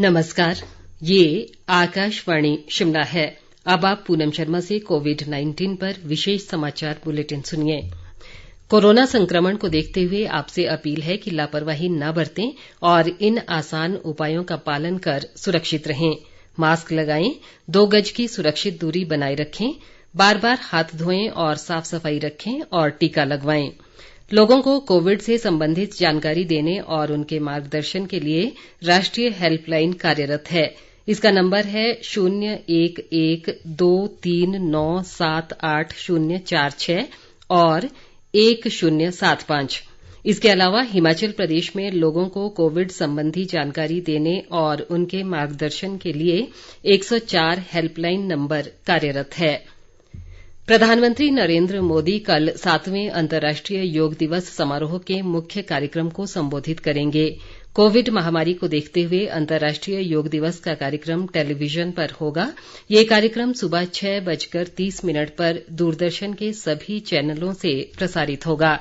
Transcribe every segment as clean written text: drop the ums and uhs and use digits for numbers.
नमस्कार, ये आकाशवाणी शिमला है। अब आप पूनम शर्मा से कोविड-19 पर विशेष समाचार बुलेटिन सुनिए। कोरोना संक्रमण को देखते हुए आपसे अपील है कि लापरवाही न बरतें और इन आसान उपायों का पालन कर सुरक्षित रहें। मास्क लगाएं, 2 गज की सुरक्षित दूरी बनाए रखें, बार-बार हाथ धोएं और साफ सफाई रखें और टीका लगवाएं। लोगों को कोविड से संबंधित जानकारी देने और उनके मार्गदर्शन के लिए राष्ट्रीय हेल्पलाइन कार्यरत है। इसका नंबर है 011239784046 और 1075। इसके अलावा हिमाचल प्रदेश में लोगों को कोविड संबंधी जानकारी देने और उनके मार्गदर्शन के लिए 104 हेल्पलाइन नंबर कार्यरत है। प्रधानमंत्री नरेंद्र मोदी कल 7वें अंतर्राष्ट्रीय योग दिवस समारोह के मुख्य कार्यक्रम को संबोधित करेंगे। कोविड महामारी को देखते हुए अंतर्राष्ट्रीय योग दिवस का कार्यक्रम टेलीविजन पर होगा। ये कार्यक्रम सुबह 6:30 पर दूरदर्शन के सभी चैनलों से प्रसारित होगा।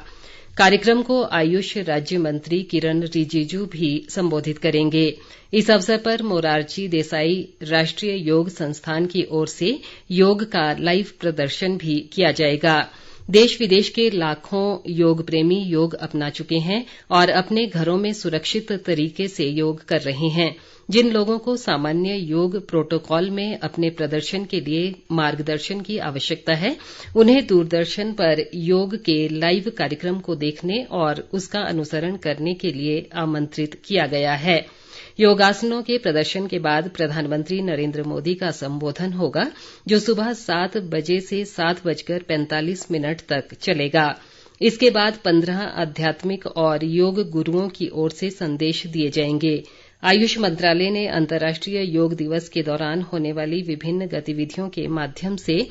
कार्यक्रम को आयुष राज्य मंत्री किरण रिजिजू भी संबोधित करेंगे। इस अवसर पर मोरारजी देसाई राष्ट्रीय योग संस्थान की ओर से योग का लाइव प्रदर्शन भी किया जाएगा। देश विदेश के लाखों योग प्रेमी योग अपना चुके हैं और अपने घरों में सुरक्षित तरीके से योग कर रहे हैं। जिन लोगों को सामान्य योग प्रोटोकॉल में अपने प्रदर्शन के लिए मार्गदर्शन की आवश्यकता है, उन्हें दूरदर्शन पर योग के लाइव कार्यक्रम को देखने और उसका अनुसरण करने के लिए आमंत्रित किया गया है। योगासनों के प्रदर्शन के बाद प्रधानमंत्री नरेंद्र मोदी का संबोधन होगा, जो सुबह 7 बजे से 7:45 तक चलेगा। इसके बाद 15 आध्यात्मिक और योग गुरुओं की ओर से संदेश दिए जाएंगे। आयुष मंत्रालय ने अंतर्राष्ट्रीय योग दिवस के दौरान होने वाली विभिन्न गतिविधियों के माध्यम से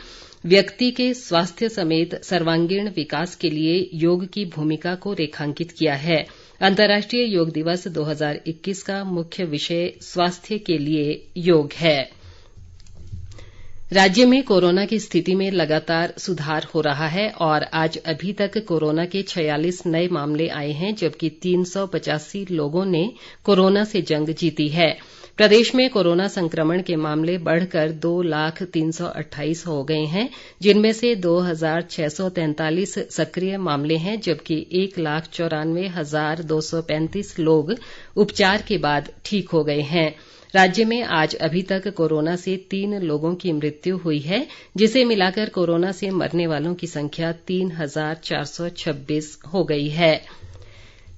व्यक्ति के स्वास्थ्य समेत सर्वांगीण विकास के लिए योग की भूमिका को रेखांकित किया है। अंतर्राष्ट्रीय योग दिवस 2021 का मुख्य विषय स्वास्थ्य के लिए योग है। राज्य में कोरोना की स्थिति में लगातार सुधार हो रहा है और आज अभी तक कोरोना के 46 नए मामले आए हैं, जबकि 385 लोगों ने कोरोना से जंग जीती है। प्रदेश में कोरोना संक्रमण के मामले बढ़कर 2,328,000 हो गए हैं, जिनमें से 2,643 सक्रिय मामले हैं, जबकि 1,94,235 लोग उपचार के बाद ठीक हो गए हैं। राज्य में आज अभी तक कोरोना से 3 लोगों की मृत्यु हुई है, जिसे मिलाकर कोरोना से मरने वालों की संख्या 3,426 हो गई है।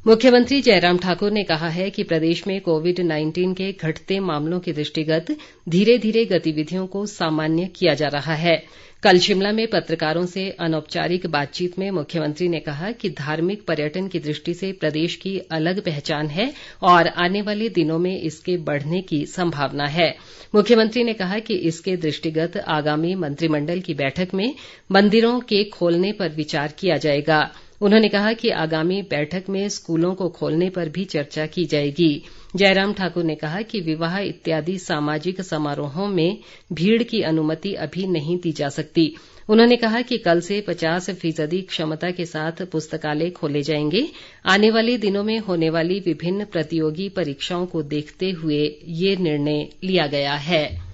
मुख्यमंत्री जयराम ठाकुर ने कहा है कि प्रदेश में कोविड-19 के घटते मामलों के दृष्टिगत धीरे धीरे गतिविधियों को सामान्य किया जा रहा है। कल शिमला में पत्रकारों से अनौपचारिक बातचीत में मुख्यमंत्री ने कहा कि धार्मिक पर्यटन की दृष्टि से प्रदेश की अलग पहचान है और आने वाले दिनों में इसके बढ़ने की संभावना है। मुख्यमंत्री ने कहा कि इसके दृष्टिगत आगामी मंत्रिमंडल की बैठक में मंदिरों के खोलने पर विचार किया जाएगा। उन्होंने कहा कि आगामी बैठक में स्कूलों को खोलने पर भी चर्चा की जाएगी। जयराम ठाकुर ने कहा कि विवाह इत्यादि सामाजिक समारोहों में भीड़ की अनुमति अभी नहीं दी जा सकती। उन्होंने कहा कि कल से 50% क्षमता के साथ पुस्तकालय खोले जाएंगे। आने वाले दिनों में होने वाली विभिन्न प्रतियोगी परीक्षाओं को देखते हुए ये निर्णय लिया गया है।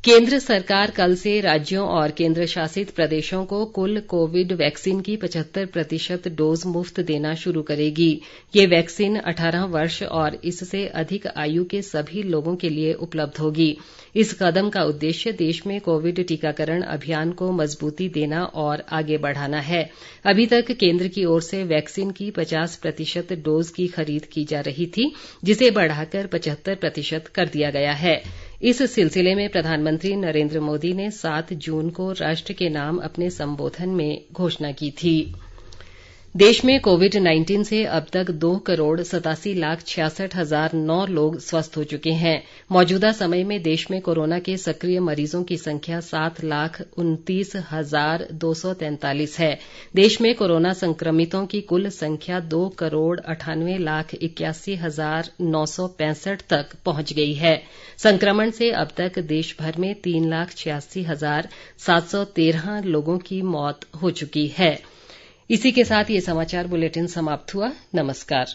केंद्र सरकार कल से राज्यों और केंद्र शासित प्रदेशों को कुल कोविड वैक्सीन की 75% डोज मुफ्त देना शुरू करेगी। ये वैक्सीन 18 वर्ष और इससे अधिक आयु के सभी लोगों के लिए उपलब्ध होगी। इस कदम का उद्देश्य देश में कोविड टीकाकरण अभियान को मजबूती देना और आगे बढ़ाना है। अभी तक केंद्र की ओर से वैक्सीन की 50% डोज की खरीद की जा रही थी, जिसे बढ़ाकर 75% कर दिया गया है। इस सिलसिले में प्रधानमंत्री नरेंद्र मोदी ने 7 जून को राष्ट्र के नाम अपने संबोधन में घोषणा की थी। देश में कोविड-19 से अब तक 2,87,66,009 लोग स्वस्थ हो चुके हैं। मौजूदा समय में देश में कोरोना के सक्रिय मरीजों की संख्या 7,29,243 है। देश में कोरोना संक्रमितों की कुल संख्या 2,98,81,965 तक पहुंच गई है। संक्रमण से अब तक देश भर में 3,86,713 लोगों की मौत हो चुकी है। इसी के साथ ये समाचार बुलेटिन समाप्त हुआ। नमस्कार।